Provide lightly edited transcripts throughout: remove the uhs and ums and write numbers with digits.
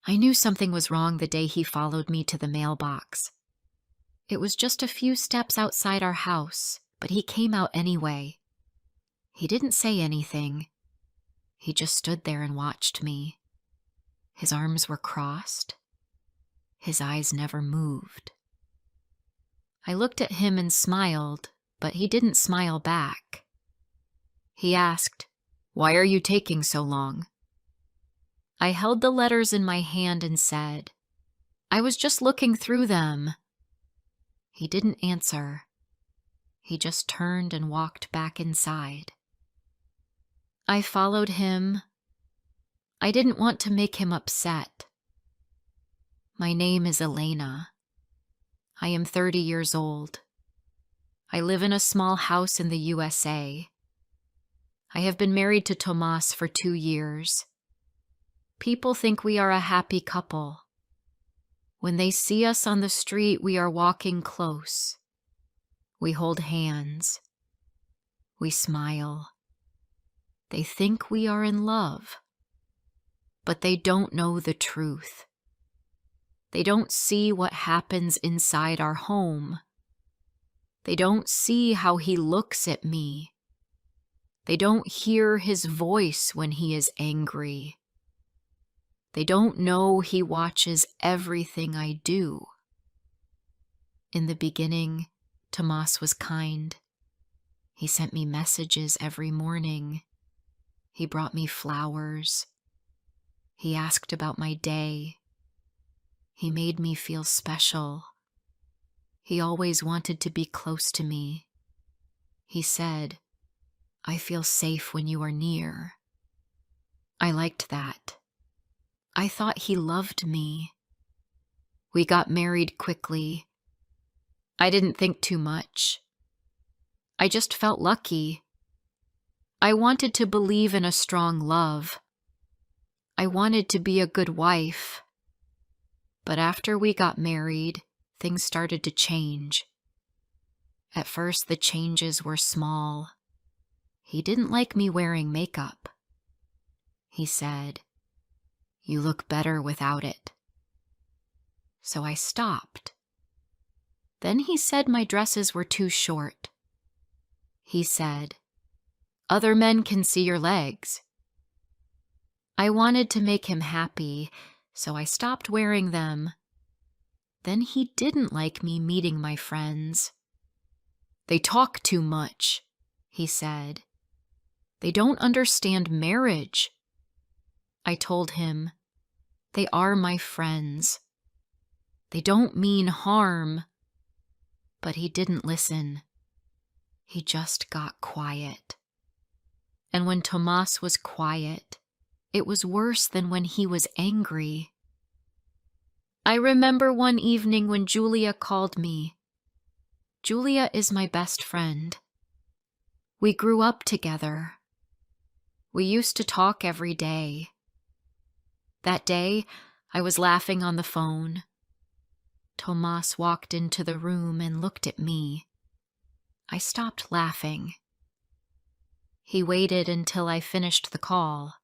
I knew something was wrong the day he followed me to the mailbox. It was just a few steps outside our house, but he came out anyway. He didn't say anything. He just stood there and watched me. His arms were crossed. His eyes never moved. I looked at him and smiled, but he didn't smile back. He asked, "Why are you taking so long?" I held the letters in my hand and said, "I was just looking through them." He didn't answer. He just turned and walked back inside. I followed him. I didn't want to make him upset. My name is Elena. I am 30 years old. I live in a small house in the USA. I have been married to Tomas for 2 years. People think we are a happy couple. When they see us on the street, we are walking close. We hold hands. We smile. They think we are in love. But they don't know the truth. They don't see what happens inside our home. They don't see how he looks at me. They don't hear his voice when he is angry. They don't know he watches everything I do. In the beginning, Tomas was kind. He sent me messages every morning. He brought me flowers. He asked about my day. He made me feel special. He always wanted to be close to me. He said, "I feel safe when you are near." I liked that. I thought he loved me. We got married quickly. I didn't think too much. I just felt lucky. I wanted to believe in a strong love. I wanted to be a good wife. But after we got married, things started to change. At first, the changes were small. He didn't like me wearing makeup. He said, "You look better without it." So I stopped. Then he said my dresses were too short. He said, "Other men can see your legs." I wanted to make him happy, so I stopped wearing them. Then he didn't like me meeting my friends. "They talk too much," he said. "They don't understand marriage." I told him, "They are my friends. They don't mean harm." But he didn't listen. He just got quiet. And when Tomas was quiet, it was worse than when he was angry. I remember one evening when Julia called me. Julia is my best friend. We grew up together. We used to talk every day. That day, I was laughing on the phone. Tomas walked into the room and looked at me. I stopped laughing. He waited until I finished the call.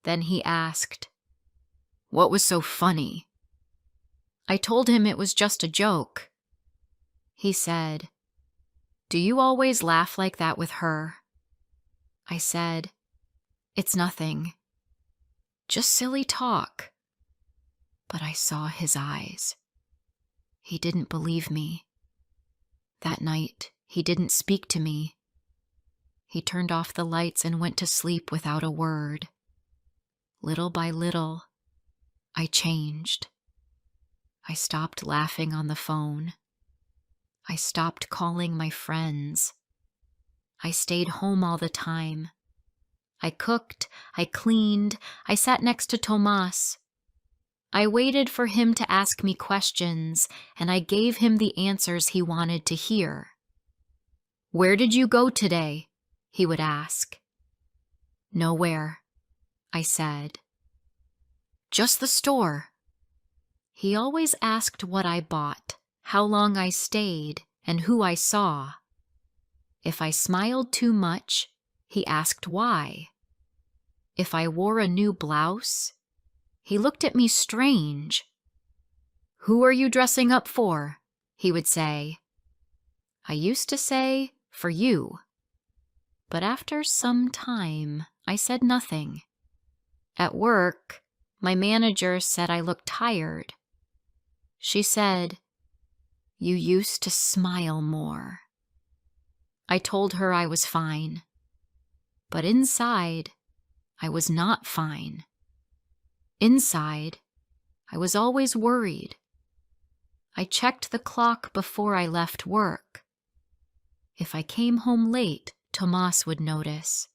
Then he asked, "What was so funny?" I told him it was just a joke. He said, "Do you always laugh like that with her?" I said, "It's nothing. Just silly talk." But I saw his eyes. He didn't believe me. That night, he didn't speak to me. He turned off the lights and went to sleep without a word. Little by little, I changed. I stopped laughing on the phone. I stopped calling my friends. I stayed home all the time. I cooked, I cleaned, I sat next to Tomas. I waited for him to ask me questions, and I gave him the answers he wanted to hear. "Where did you go today?" he would ask. "Nowhere," I said. "Just the store." He always asked what I bought, how long I stayed, and who I saw. If I smiled too much, he asked why. If I wore a new blouse, He looked at me strange. "Who are you dressing up for?" he would say. I used to say, "For you." But after some time, I said nothing. At work, my manager said I looked tired. She said, "You used to smile more." I told her I was fine. But inside, I was not fine. Inside, I was always worried. I checked the clock before I left work. If I came home late, Tomas would notice.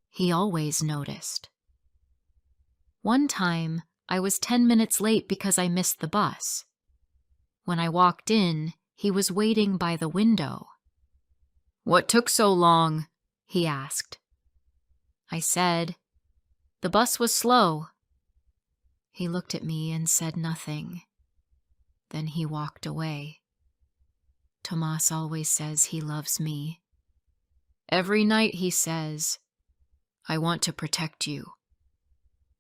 He always noticed. One time, I was 10 minutes late because I missed the bus. When I walked in, he was waiting by the window. "What took so long?" he asked. I said, "The bus was slow." He looked at me and said nothing. Then he walked away. Tomas always says he loves me. Every night he says, "I want to protect you."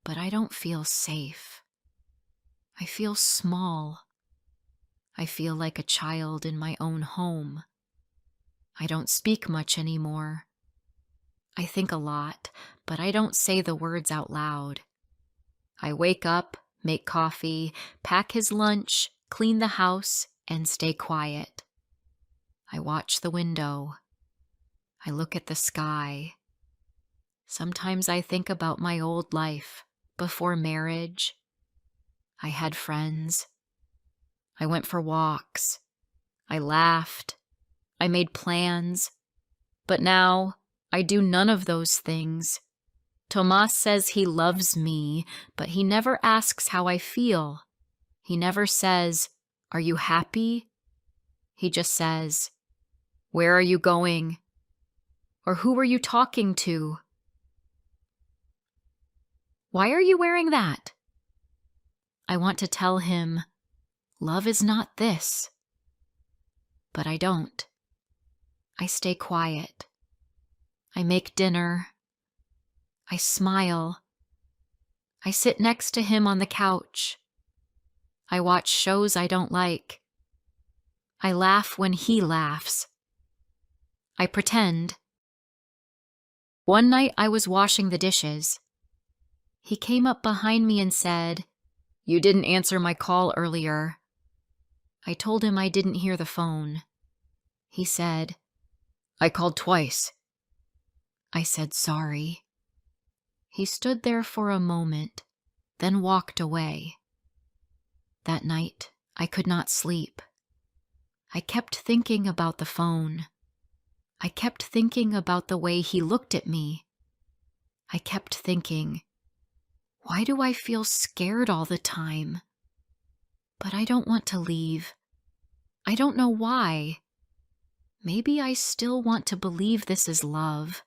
But I don't feel safe. I feel small. I feel like a child in my own home. I don't speak much anymore. I think a lot, but I don't say the words out loud. I wake up, make coffee, pack his lunch, clean the house, and stay quiet. I watch the window. I look at the sky. Sometimes I think about my old life, before marriage. I had friends. I went for walks. I laughed. I made plans. But now, I do none of those things. Tomas says he loves me, but he never asks how I feel. He never says, "Are you happy?" He just says, "Where are you going?" Or "Who are you talking to?" "Why are you wearing that?" I want to tell him, love is not this. But I don't. I stay quiet. I make dinner. I smile. I sit next to him on the couch. I watch shows I don't like. I laugh when he laughs. I pretend. One night I was washing the dishes. He came up behind me and said, "You didn't answer my call earlier." I told him I didn't hear the phone. He said, "I called twice." I said sorry. He stood there for a moment, then walked away. That night, I could not sleep. I kept thinking about the phone. I kept thinking about the way he looked at me. I kept thinking, why do I feel scared all the time? But I don't want to leave. I don't know why. Maybe I still want to believe this is love.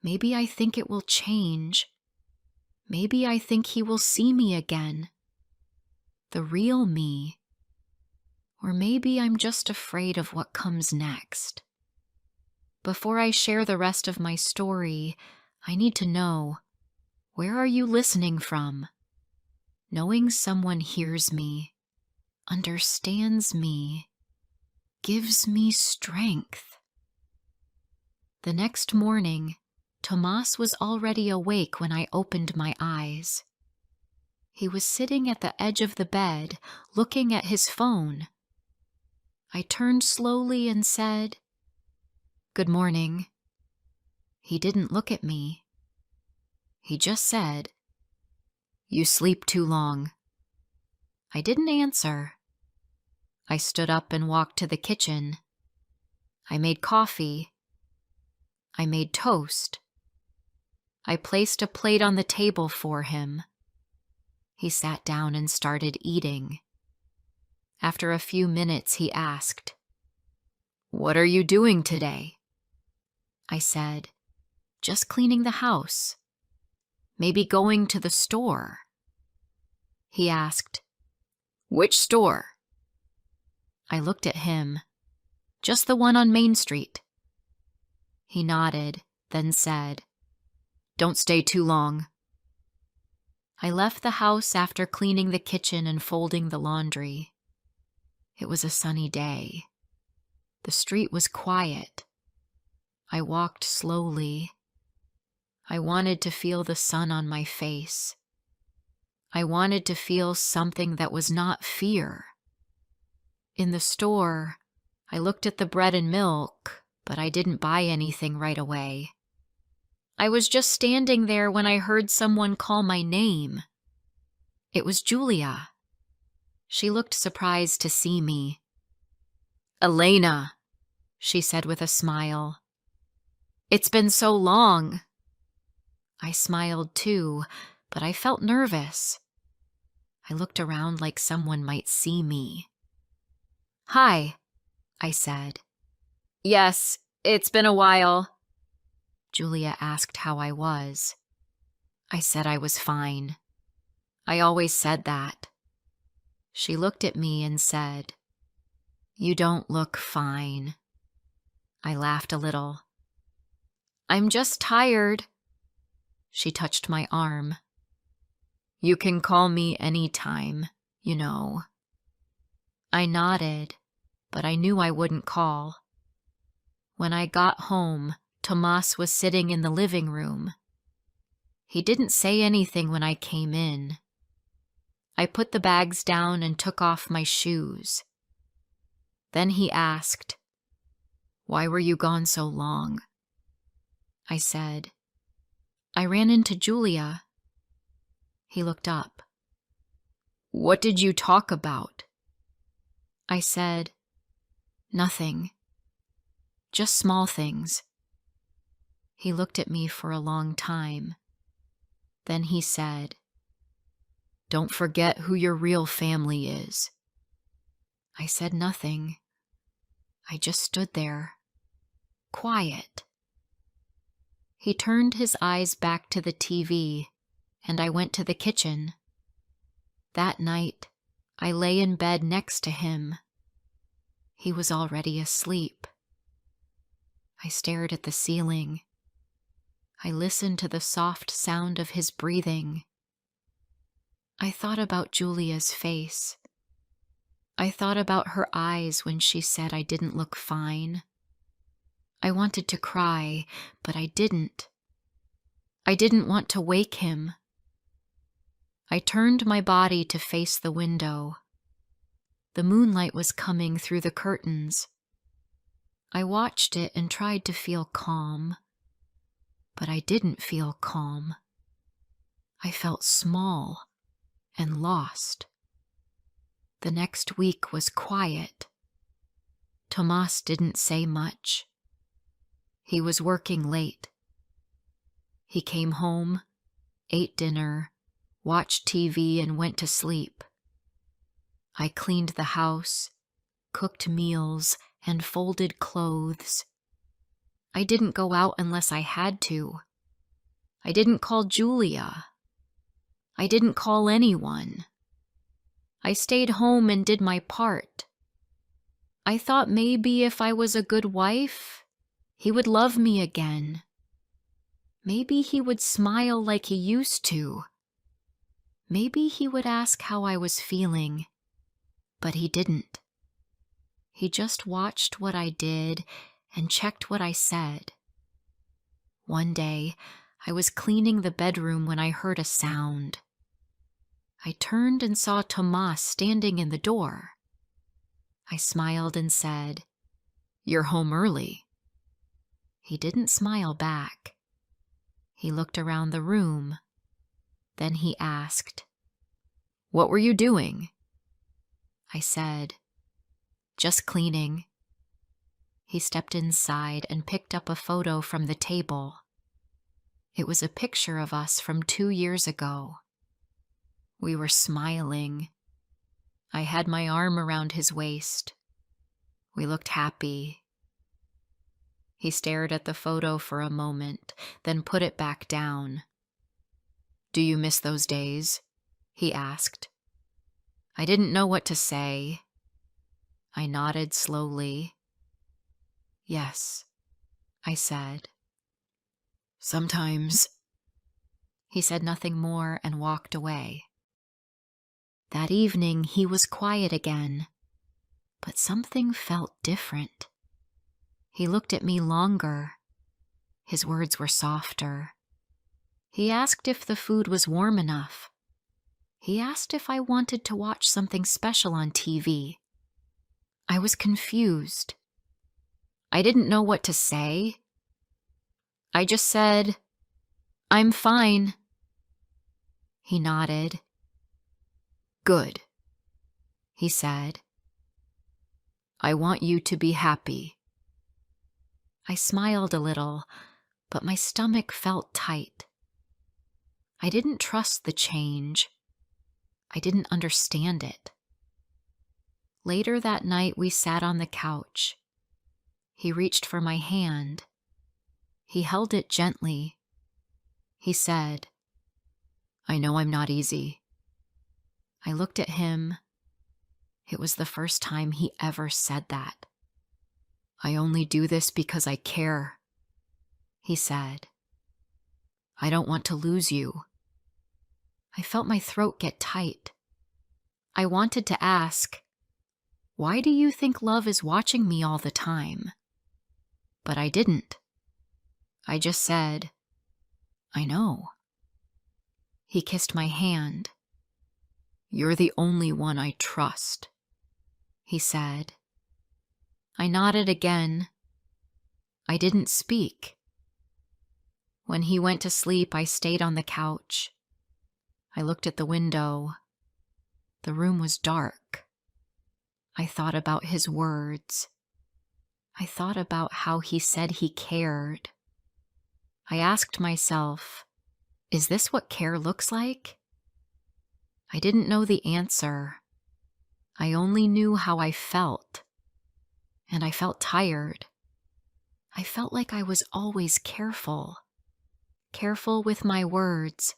Maybe I think it will change. Maybe I think he will see me again. The real me. Or maybe I'm just afraid of what comes next. Before I share the rest of my story, I need to know, where are you listening from? Knowing someone hears me, understands me, gives me strength. The next morning, Tomas was already awake when I opened my eyes. He was sitting at the edge of the bed, looking at his phone. I turned slowly and said, "Good morning." He didn't look at me. He just said, "You sleep too long." I didn't answer. I stood up and walked to the kitchen. I made coffee. I made toast. I placed a plate on the table for him. He sat down and started eating. After a few minutes, he asked, "What are you doing today?" I said, "Just cleaning the house. Maybe going to the store." He asked, "Which store?" I looked at him. "Just the one on Main Street." He nodded, then said, "Don't stay too long." I left the house after cleaning the kitchen and folding the laundry. It was a sunny day. The street was quiet. I walked slowly. I wanted to feel the sun on my face. I wanted to feel something that was not fear. In the store, I looked at the bread and milk, but I didn't buy anything right away. I was just standing there when I heard someone call my name. It was Julia. She looked surprised to see me. "Elena," she said with a smile. "It's been so long." I smiled too, but I felt nervous. I looked around like someone might see me. "Hi," I said. "Yes, it's been a while." Julia asked how I was. I said I was fine. I always said that. She looked at me and said, "You don't look fine." I laughed a little. "I'm just tired." She touched my arm. "You can call me any time, you know." I nodded, but I knew I wouldn't call. When I got home, Tomas was sitting in the living room. He didn't say anything when I came in. I put the bags down and took off my shoes. Then he asked, "Why were you gone so long?" I said, "I ran into Julia." He looked up. "What did you talk about?" I said, "Nothing. Just small things." He looked at me for a long time. Then he said, "Don't forget who your real family is." I said nothing. I just stood there, quiet. He turned his eyes back to the TV, and I went to the kitchen. That night, I lay in bed next to him. He was already asleep. I stared at the ceiling. I listened to the soft sound of his breathing. I thought about Julia's face. I thought about her eyes when she said I didn't look fine. I wanted to cry, but I didn't. I didn't want to wake him. I turned my body to face the window. The moonlight was coming through the curtains. I watched it and tried to feel calm, but I didn't feel calm. I felt small and lost. The next week was quiet. Tomas didn't say much. He was working late. He came home, ate dinner, watched TV, and went to sleep. I cleaned the house, cooked meals, and folded clothes. I didn't go out unless I had to. I didn't call Julia. I didn't call anyone. I stayed home and did my part. I thought maybe if I was a good wife, he would love me again. Maybe he would smile like he used to. Maybe he would ask how I was feeling, but he didn't. He just watched what I did and checked what I said. One day, I was cleaning the bedroom when I heard a sound. I turned and saw Tomas standing in the door. I smiled and said, "You're home early." He didn't smile back. He looked around the room. Then he asked, "What were you doing?" I said, "Just cleaning." He stepped inside and picked up a photo from the table. It was a picture of us from 2 years ago. We were smiling. I had my arm around his waist. We looked happy. He stared at the photo for a moment, then put it back down. "Do you miss those days?" he asked. I didn't know what to say. I nodded slowly. "Yes," I said. "Sometimes He said nothing more and walked away. That evening he was quiet again, but something felt different. He looked at me longer. His words were softer. He asked if the food was warm enough. He asked if I wanted to watch something special on TV. I was confused. I didn't know what to say. I just said, "I'm fine." He nodded. "Good," he said. "I want you to be happy." I smiled a little, but my stomach felt tight. I didn't trust the change. I didn't understand it. Later that night, we sat on the couch. He reached for my hand. He held it gently. He said, "I know I'm not easy." I looked at him. It was the first time he ever said that. "I only do this because I care," he said. "I don't want to lose you." I felt my throat get tight. I wanted to ask, "Why do you think love is watching me all the time?" But I didn't. I just said, "I know." He kissed my hand. "You're the only one I trust," he said. I nodded again. I didn't speak. When he went to sleep, I stayed on the couch. I looked at the window. The room was dark. I thought about his words. I thought about how he said he cared. I asked myself, is this what care looks like? I didn't know the answer. I only knew how I felt. And I felt tired. I felt like I was always careful. Careful with my words.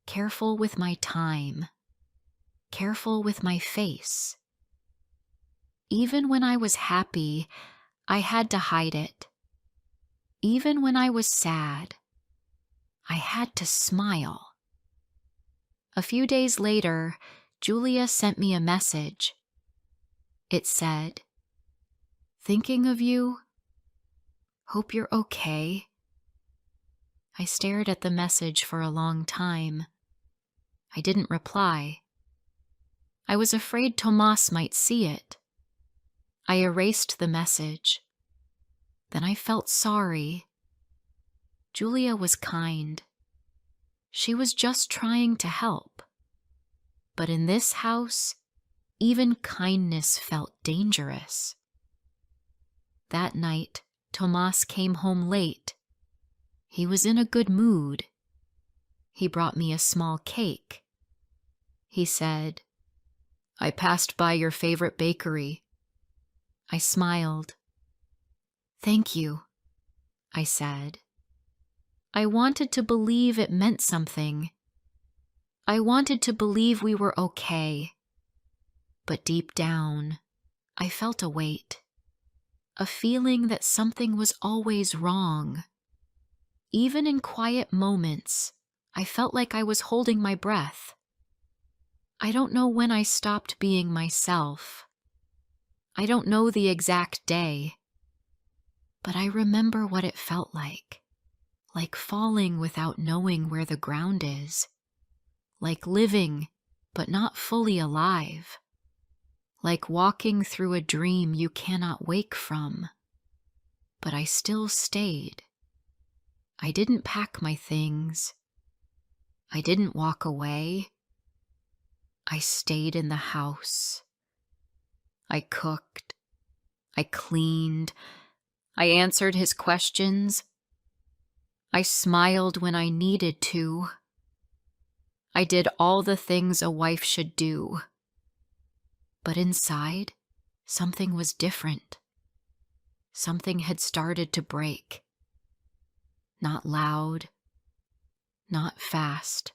Careful with my time. Careful with my face. Even when I was happy, I had to hide it. Even when I was sad, I had to smile. A few days later, Julia sent me a message. It said, "Thinking of you. Hope you're okay." I stared at the message for a long time. I didn't reply. I was afraid Tomas might see it. I erased the message. Then I felt sorry. Julia was kind. She was just trying to help. But in this house, even kindness felt dangerous. That night, Tomas came home late. He was in a good mood. He brought me a small cake. He said, "I passed by your favorite bakery." I smiled. "Thank you," I said. I wanted to believe it meant something. I wanted to believe we were okay. But deep down, I felt a weight. A feeling that something was always wrong. Even in quiet moments, I felt like I was holding my breath. I don't know when I stopped being myself. I don't know the exact day. But I remember what it felt like falling without knowing where the ground is, like living but not fully alive, like walking through a dream you cannot wake from. But I still stayed. I didn't pack my things. I didn't walk away. I stayed in the house. I cooked. I cleaned. I answered his questions. I smiled when I needed to. I did all the things a wife should do. But inside, something was different. Something had started to break. Not loud, not fast,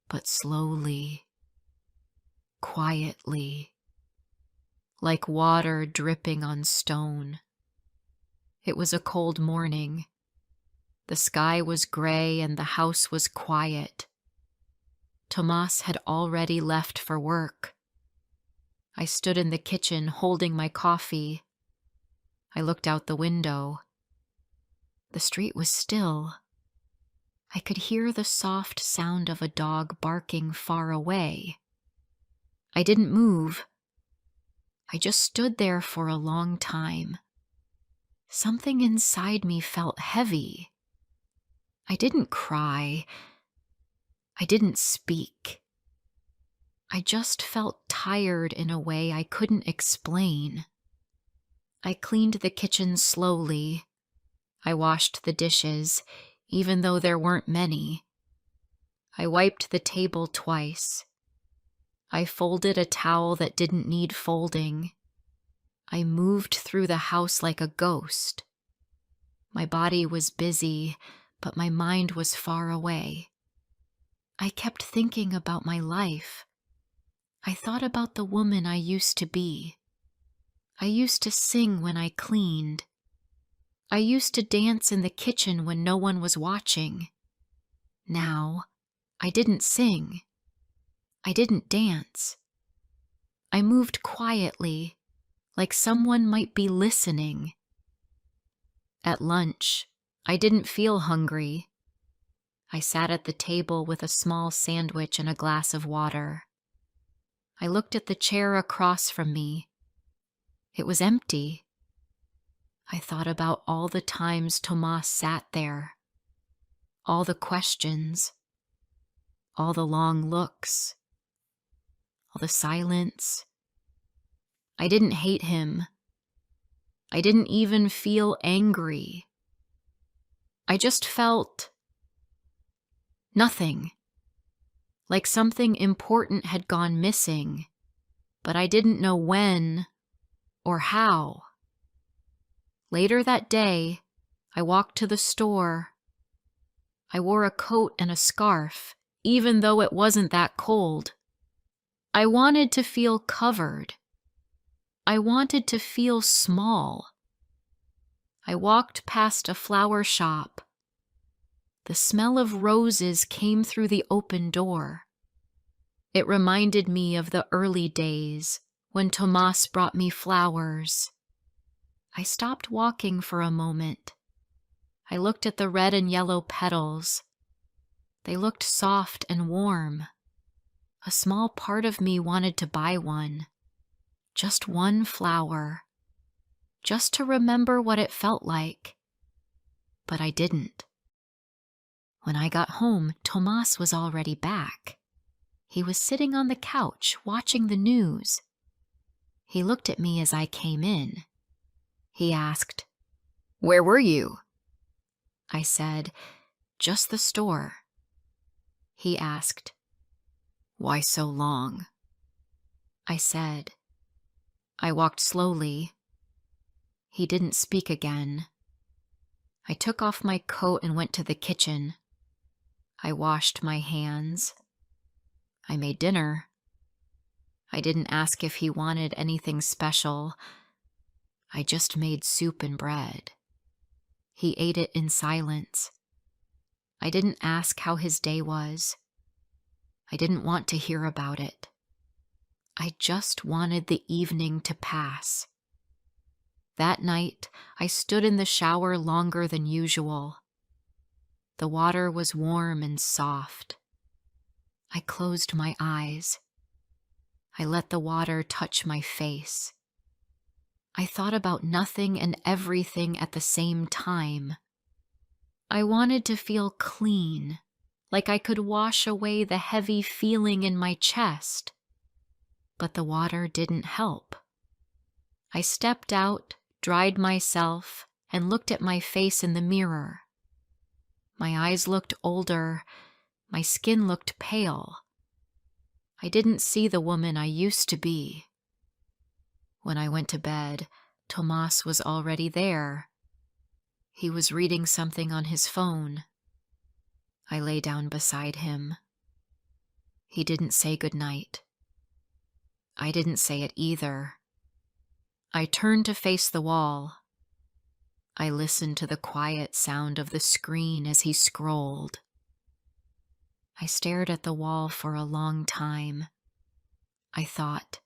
but slowly, quietly, like water dripping on stone. It was a cold morning. The sky was gray and the house was quiet. Tomas had already left for work. I stood in the kitchen holding my coffee. I looked out the window. The street was still. I could hear the soft sound of a dog barking far away. I didn't move. I just stood there for a long time. Something inside me felt heavy. I didn't cry. I didn't speak. I just felt tired in a way I couldn't explain. I cleaned the kitchen slowly. I washed the dishes, even though there weren't many. I wiped the table twice. I folded a towel that didn't need folding. I moved through the house like a ghost. My body was busy, but my mind was far away. I kept thinking about my life. I thought about the woman I used to be. I used to sing when I cleaned. I used to dance in the kitchen when no one was watching. Now, I didn't sing. I didn't dance. I moved quietly, like someone might be listening. At lunch, I didn't feel hungry. I sat at the table with a small sandwich and a glass of water. I looked at the chair across from me. It was empty. I thought about all the times Tomas sat there, all the questions, all the long looks, all the silence. I didn't hate him. I didn't even feel angry. I just felt nothing, like something important had gone missing, but I didn't know when or how. Later that day, I walked to the store. I wore a coat and a scarf, even though it wasn't that cold. I wanted to feel covered. I wanted to feel small. I walked past a flower shop. The smell of roses came through the open door. It reminded me of the early days when Tomas brought me flowers. I stopped walking for a moment. I looked at the red and yellow petals. They looked soft and warm. A small part of me wanted to buy one. Just one flower. Just to remember what it felt like. But I didn't. When I got home, Tomas was already back. He was sitting on the couch watching the news. He looked at me as I came in. He asked, "Where were you?" I said, "Just the store." He asked, "Why so long?" I said, "I walked slowly." He didn't speak again. I took off my coat and went to the kitchen. I washed my hands. I made dinner. I didn't ask if he wanted anything special. I just made soup and bread. He ate it in silence. I didn't ask how his day was. I didn't want to hear about it. I just wanted the evening to pass. That night, I stood in the shower longer than usual. The water was warm and soft. I closed my eyes. I let the water touch my face. I thought about nothing and everything at the same time. I wanted to feel clean, like I could wash away the heavy feeling in my chest. But the water didn't help. I stepped out, dried myself, and looked at my face in the mirror. My eyes looked older. My skin looked pale. I didn't see the woman I used to be. When I went to bed, Tomas was already there. He was reading something on his phone. I lay down beside him. He didn't say goodnight. I didn't say it either. I turned to face the wall. I listened to the quiet sound of the screen as he scrolled. I stared at the wall for a long time. I thought,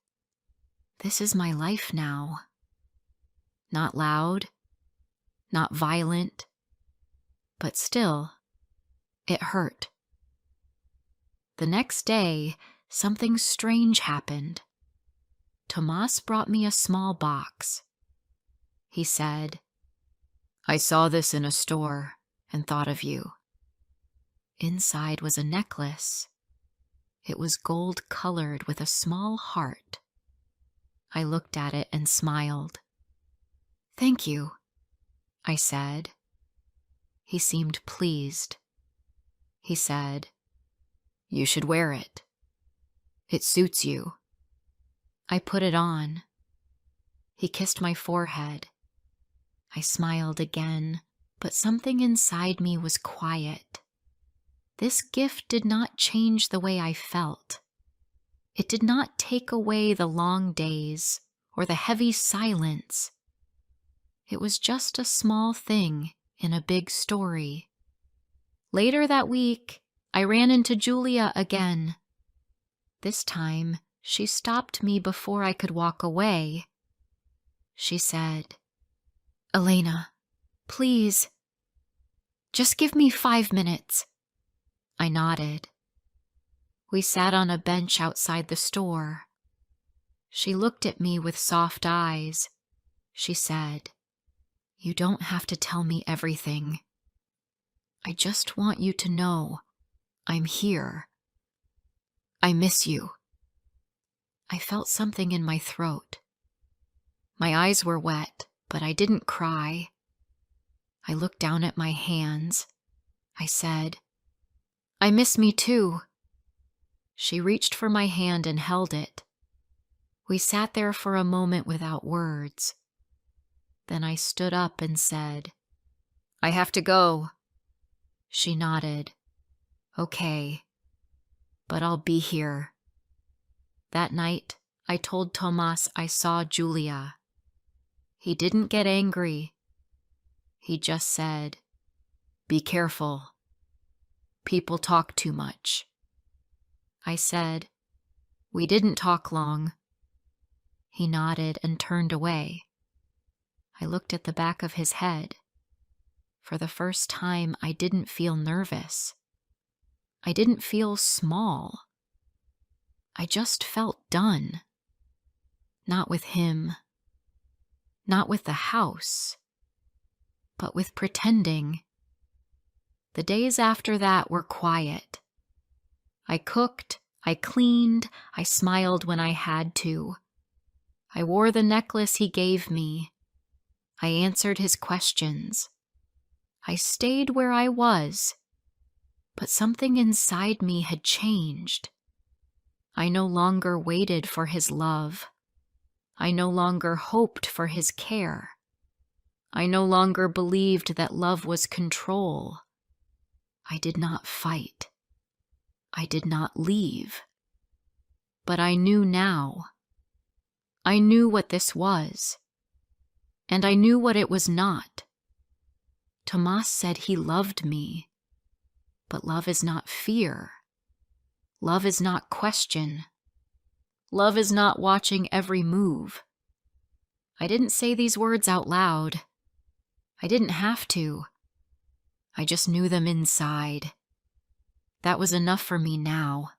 this is my life now. Not loud, not violent, but still, it hurt. The next day, something strange happened. Tomas brought me a small box. He said, "I saw this in a store and thought of you." Inside was a necklace. It was gold-colored with a small heart. I looked at it and smiled. "Thank you," I said. He seemed pleased. He said, "You should wear it. It suits you." I put it on. He kissed my forehead. I smiled again, but something inside me was quiet. This gift did not change the way I felt. It did not take away the long days or the heavy silence. It was just a small thing in a big story. Later that week, I ran into Julia again. This time, she stopped me before I could walk away. She said, "Elena, please, just give me 5 minutes." I nodded. We sat on a bench outside the store. She looked at me with soft eyes. She said, "You don't have to tell me everything. I just want you to know I'm here. I miss you." I felt something in my throat. My eyes were wet, but I didn't cry. I looked down at my hands. I said, "I miss me too." She reached for my hand and held it. We sat there for a moment without words. Then I stood up and said, "I have to go." She nodded. "Okay, but I'll be here." That night, I told Tomas I saw Julia. He didn't get angry. He just said, "Be careful. People talk too much." I said, "We didn't talk long." He nodded and turned away. I looked at the back of his head. For the first time, I didn't feel nervous. I didn't feel small. I just felt done. Not with him. Not with the house. But with pretending. The days after that were quiet. I cooked, I cleaned, I smiled when I had to. I wore the necklace he gave me. I answered his questions. I stayed where I was, but something inside me had changed. I no longer waited for his love. I no longer hoped for his care. I no longer believed that love was control. I did not fight. I did not leave. But I knew now. I knew what this was. And I knew what it was not. Tomas said he loved me. But love is not fear. Love is not question. Love is not watching every move. I didn't say these words out loud. I didn't have to. I just knew them inside. That was enough for me now.